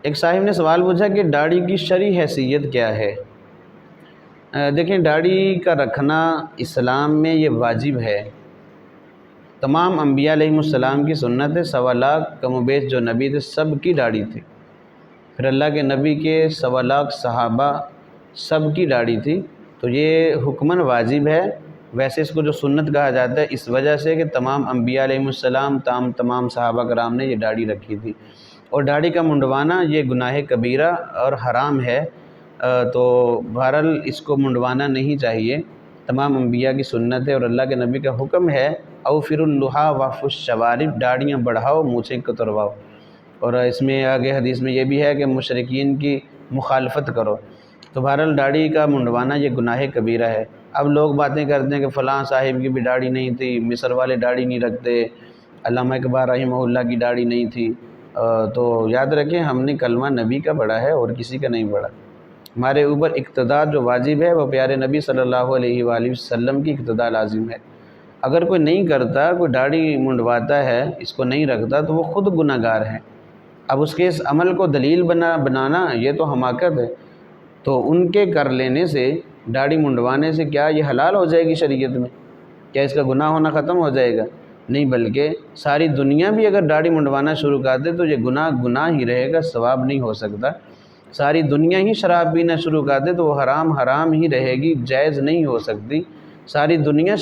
ایک صاحب نے سوال پوچھا کہ داڑھی کی شرعی حیثیت کیا ہے؟ دیکھیں، داڑھی کا رکھنا اسلام میں یہ واجب ہے۔ تمام انبیاء علیہ السلام کی سنت ہے۔ 1.25 کم و بیش جو نبی تھے سب کی داڑھی تھی۔ پھر اللہ کے نبی کے 1.25 صحابہ سب کی داڑھی تھی، تو یہ حکماً واجب ہے۔ ویسے اس کو جو سنت کہا جاتا ہے اس وجہ سے کہ تمام انبیاء علیہ السلام تمام صحابہ کرام نے یہ داڑھی رکھی تھی، اور داڑھی کا منڈوانا یہ گناہ کبیرہ اور حرام ہے، تو بہرحال اس کو منڈوانا نہیں چاہیے۔ تمام انبیاء کی سنت ہے اور اللہ کے نبی کا حکم ہے، اوفر اللحیٰ وافو الشوارب، داڑھیاں بڑھاؤ مونچھیں کترواؤ۔ اور اس میں آگے حدیث میں یہ بھی ہے کہ مشرکین کی مخالفت کرو۔ تو بہرحال داڑھی کا منڈوانا یہ گناہ کبیرہ ہے۔ اب لوگ باتیں کرتے ہیں کہ فلاں صاحب کی بھی داڑھی نہیں تھی، مصر والے داڑھی نہیں رکھتے، علامہ اقبال رحمہ اللہ کی داڑھی نہیں تھی۔ تو یاد رکھیں، ہم نے کلمہ نبی کا پڑھا ہے اور کسی کا نہیں پڑھا۔ ہمارے اوپر اقتداء جو واجب ہے وہ پیارے نبی صلی اللہ علیہ وآلہ وسلم کی اقتداء لازم ہے۔ اگر کوئی نہیں کرتا، کوئی داڑھی منڈواتا ہے، اس کو نہیں رکھتا، تو وہ خود گناہ گار ہے۔ اب اس کے اس عمل کو دلیل بنانا یہ تو حماقت ہے۔ تو ان کے کر لینے سے، داڑھی منڈوانے سے کیا یہ حلال ہو جائے گی شریعت میں؟ کیا اس کا گناہ ہونا ختم ہو جائے گا؟ نہیں، بلکہ ساری دنیا بھی اگر داڑھی منڈوانا شروع کر دے تو یہ گناہ ہی رہے گا، ثواب نہیں ہو سکتا۔ ساری دنیا ہی شراب پینا شروع کر دے تو وہ حرام ہی رہے گی، جائز نہیں ہو سکتی۔ ساری دنیا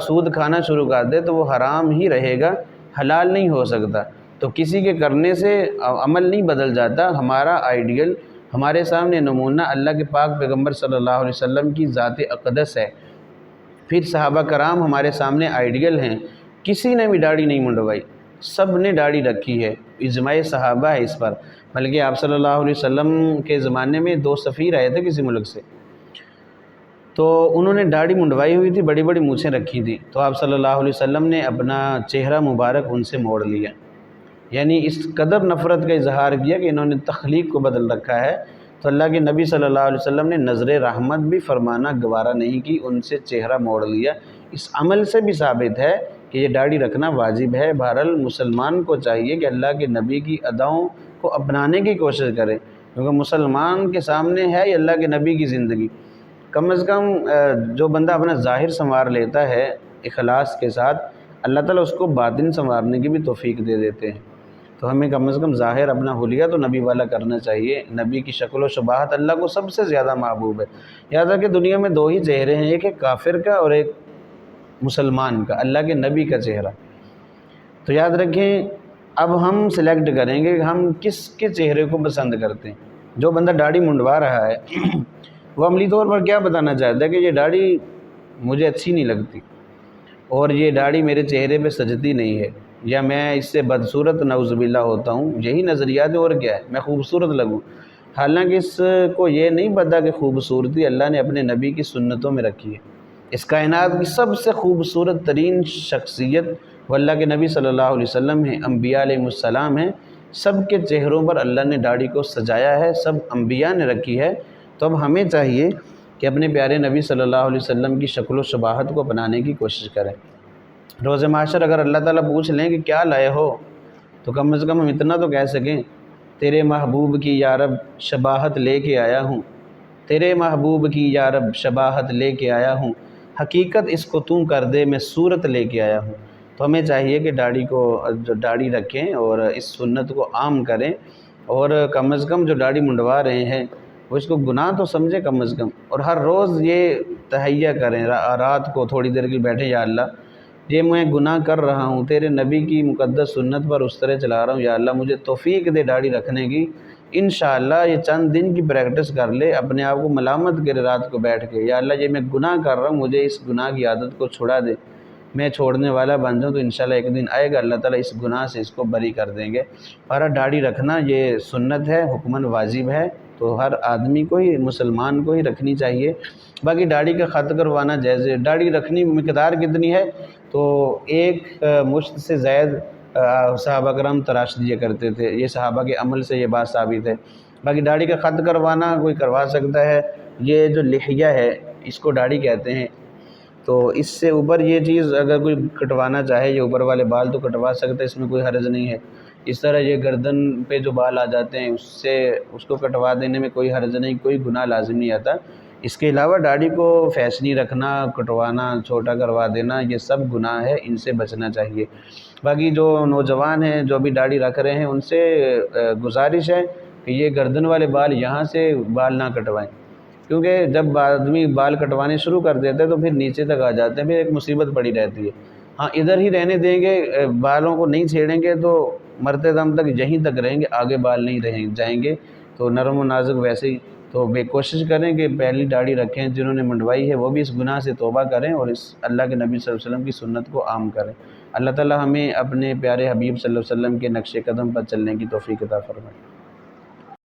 سود کھانا شروع کر دے تو وہ حرام ہی رہے گا، حلال نہیں ہو سکتا۔ تو کسی کے کرنے سے عمل نہیں بدل جاتا۔ ہمارا آئیڈیل، ہمارے سامنے نمونہ اللہ کے پاک پیغمبر صلی اللہ علیہ وسلم کی ذات اقدس ہے۔ پھر صحابہ کرام ہمارے سامنے آئیڈیل ہیں، کسی نے بھی داڑھی نہیں منڈوائی، سب نے داڑھی رکھی ہے، اجماع صحابہ ہے اس پر۔ بلکہ آپ صلی اللہ علیہ وسلم کے زمانے میں 2 سفیر آئے تھے کسی ملک سے، تو انہوں نے داڑھی منڈوائی ہوئی تھی، بڑی بڑی مونچھیں رکھی تھی، تو آپ صلی اللہ علیہ وسلم نے اپنا چہرہ مبارک ان سے موڑ لیا، یعنی اس قدر نفرت کا اظہار کیا کہ انہوں نے تخلیق کو بدل رکھا ہے۔ تو اللہ کے نبی صلی اللہ علیہ وسلم نے نظر رحمت بھی فرمانا گوارا نہیں کی، ان سے چہرہ موڑ لیا۔ اس عمل سے بھی ثابت ہے کہ یہ داڑھی رکھنا واجب ہے۔ بہرحال مسلمان کو چاہیے کہ اللہ کے نبی کی اداؤں کو اپنانے کی کوشش کرے، کیونکہ مسلمان کے سامنے ہے یہ اللہ کے نبی کی زندگی۔ کم از کم جو بندہ اپنا ظاہر سنوار لیتا ہے اخلاص کے ساتھ، اللہ تعالیٰ اس کو باطن سنوارنے کی بھی توفیق دے دیتے ہیں۔ تو ہمیں کم از کم ظاہر اپنا حلیہ تو نبی والا کرنا چاہیے۔ نبی کی شکل و شباہت اللہ کو سب سے زیادہ محبوب ہے۔ یاد رکھیں، دنیا میں 2 ہی چہرے ہیں، ایک ہے کافر کا اور ایک مسلمان کا، اللہ کے نبی کا چہرہ۔ تو یاد رکھیں، اب ہم سلیکٹ کریں گے کہ ہم کس کے چہرے کو پسند کرتے ہیں۔ جو بندہ داڑھی منڈوا رہا ہے وہ عملی طور پر کیا بتانا چاہتا ہے کہ یہ داڑھی مجھے اچھی نہیں لگتی، اور یہ داڑھی میرے چہرے پہ سجتی نہیں ہے، یا میں اس سے بدصورت نعوذ باللہ ہوتا ہوں۔ یہی نظریات ہے، اور کیا ہے، میں خوبصورت لگوں۔ حالانکہ اس کو یہ نہیں پتا کہ خوبصورتی اللہ نے اپنے نبی کی سنتوں میں رکھی ہے۔ اس کائنات کی سب سے خوبصورت ترین شخصیت وہ اللہ کے نبی صلی اللہ علیہ وسلم ہیں، انبیاء علیہ السلام ہیں۔ سب کے چہروں پر اللہ نے داڑھی کو سجایا ہے، سب انبیاء نے رکھی ہے۔ تو اب ہمیں چاہیے کہ اپنے پیارے نبی صلی اللہ علیہ وسلم کی شکل و شباہت کو اپنانے کی کوشش کریں۔ روز محشر اگر اللہ تعالیٰ پوچھ لیں کہ کیا لائے ہو، تو کم از کم ہم اتنا تو کہہ سکیں، تیرے محبوب کی یا رب شباہت لے کے آیا ہوں، تیرے محبوب کی یا رب شباہت لے کے آیا ہوں، حقیقت اس کو توں کر دے میں صورت لے کے آیا ہوں۔ تو ہمیں چاہیے کہ داڑھی رکھیں اور اس سنت کو عام کریں، اور کم از کم جو داڑھی منڈوا رہے ہیں وہ اس کو گناہ تو سمجھے کم از کم، اور ہر روز یہ تہیہ کریں، رات کو تھوڑی دیر کے لیے بیٹھیں، یا اللہ یہ میں گناہ کر رہا ہوں، تیرے نبی کی مقدس سنت پر اس طرح چلا رہا ہوں، یا اللہ مجھے توفیق دے داڑھی رکھنے کی۔ انشاءاللہ یہ چند دن کی پریکٹس کر لے، اپنے آپ کو ملامت کرے رات کو بیٹھ کے، یا اللہ یہ میں گناہ کر رہا ہوں، مجھے اس گناہ کی عادت کو چھڑا دے، میں چھوڑنے والا بن جاؤں، تو انشاءاللہ ایک دن آئے گا اللہ تعالیٰ اس گناہ سے اس کو بری کر دیں گے۔ اور داڑھی رکھنا یہ سنت ہے، حکماً واجب ہے، تو ہر آدمی کو ہی، مسلمان کو ہی رکھنی چاہیے۔ باقی داڑھی کا خط کروانا جائز ہے۔ داڑھی رکھنی مقدار کتنی ہے؟ تو 1 مشت سے زائد صحابہ کرام تراش دیا کرتے تھے، یہ صحابہ کے عمل سے یہ بات ثابت ہے۔ باقی داڑھی کا خط کروانا کوئی کروا سکتا ہے۔ یہ جو لحیہ ہے اس کو داڑھی کہتے ہیں، تو اس سے اوپر یہ چیز اگر کوئی کٹوانا چاہے، یہ اوپر والے بال تو کٹوا سکتا ہے، اس میں کوئی حرج نہیں ہے۔ اس طرح یہ گردن پہ جو بال آ جاتے ہیں اس کو کٹوا دینے میں کوئی حرج نہیں، کوئی گناہ لازم نہیں آتا۔ اس کے علاوہ داڑھی کو فیشنی رکھنا، کٹوانا، چھوٹا کروا دینا، یہ سب گناہ ہے، ان سے بچنا چاہیے۔ باقی جو نوجوان ہیں جو بھی داڑھی رکھ رہے ہیں ان سے گزارش ہے کہ یہ گردن والے بال یہاں سے بال نہ کٹوائیں، کیونکہ جب آدمی بال کٹوانے شروع کر دیتے ہیں تو پھر نیچے تک آ جاتے ہیں، پھر ایک مصیبت پڑی رہتی ہے۔ ہاں ادھر ہی رہنے دیں گے، بالوں کو نہیں چھیڑیں گے تو مرتے دم تک یہیں تک رہیں گے، آگے بال نہیں جائیں گے، تو نرم و نازک ویسے ہی۔ تو بے کوشش کریں کہ پہلی داڑھی رکھیں، جنہوں نے منڈوائی ہے وہ بھی اس گناہ سے توبہ کریں اور اس اللہ کے نبی صلی اللہ علیہ وسلم کی سنت کو عام کریں۔ اللہ تعالی ہمیں اپنے پیارے حبیب صلی اللہ علیہ وسلم کے نقش قدم پر چلنے کی توفیق عطا فرمائے۔